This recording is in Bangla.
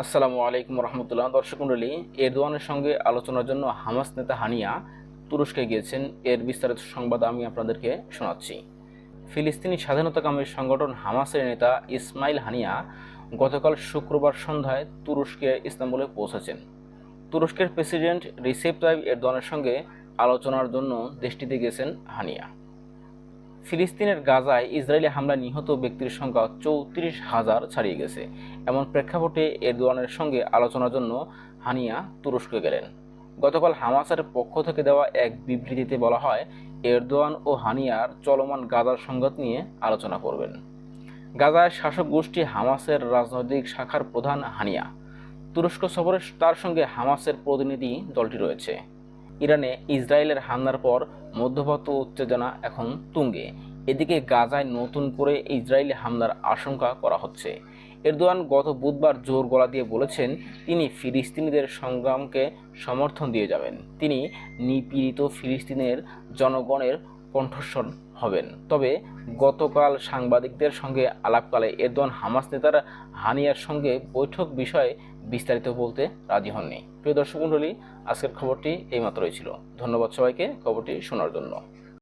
আসসালামু আলাইকুম রহমতুল্লাহ। দর্শক মণ্ডলী, এরদোয়ানের সঙ্গে আলোচনার জন্য হামাস নেতা হানিয়া তুরস্কে গিয়েছেন। এর বিস্তারিত সংবাদ আমি আপনাদেরকে শোনাচ্ছি। ফিলিস্তিনি স্বাধীনতাকামী সংগঠন হামাসের নেতা ইসমাইল হানিয়া গতকাল শুক্রবার সন্ধ্যায় তুরস্কের ইস্তাম্বুলে পৌঁছেছেন। তুরস্কের প্রেসিডেন্ট রিসেপ তাইয়িপ এরদোয়ানের সঙ্গে আলোচনার জন্য দেশটিতে গেছেন হানিয়া। ফিলিস্তিনের গাজায় ইসরায়েলি হামলায় নিহত ব্যক্তির সংখ্যা ৩৪,০০০ ছাড়িয়ে গেছে। এমন প্রেক্ষাপটে এরদোয়ানের সঙ্গে আলোচনার জন্য হানিয়া তুরস্কে গেলেন। গতকাল হামাসের পক্ষ থেকে দেওয়া এক বিবৃতিতে বলা হয়, এরদোয়ান ও হানিয়ার চলমান গাজার সংঘাত নিয়ে আলোচনা করবেন। গাজায় শাসক গোষ্ঠী হামাসের রাজনৈতিক শাখার প্রধান হানিয়া। তুরস্ক সফরে তার সঙ্গে হামাসের প্রতিনিধি দলটি রয়েছে। ইরানে ইসরায়েলের হামলার পর মধ্যপ্রাচ্য উত্তেজনা এখন তুঙ্গে। এদিকে গাজায় নতুন করে ইসরায়েলি হামলার আশঙ্কা করা হচ্ছে। এরদোয়ান গত বুধবার জোর গলা দিয়ে বলেছেন, তিনি ফিলিস্তিনিদের সংগ্রামকে সমর্থন দিয়ে যাবেন। তিনি নিপীড়িত ফিলিস্তিনের জনগণের কণ্ঠস্বর হবেন। তবে গতকাল সাংবাদিকদের সঙ্গে আলাপকালে এরদোয়ান হামাস নেতার হানিয়ার সঙ্গে বৈঠক বিষয়ে বিস্তারিত বলতে রাজি হননি। প্রিয় দর্শক মণ্ডলী, আজকের খবরটি এইমাত্রই ছিল। ধন্যবাদ সবাইকে খবরটি শোনার জন্য।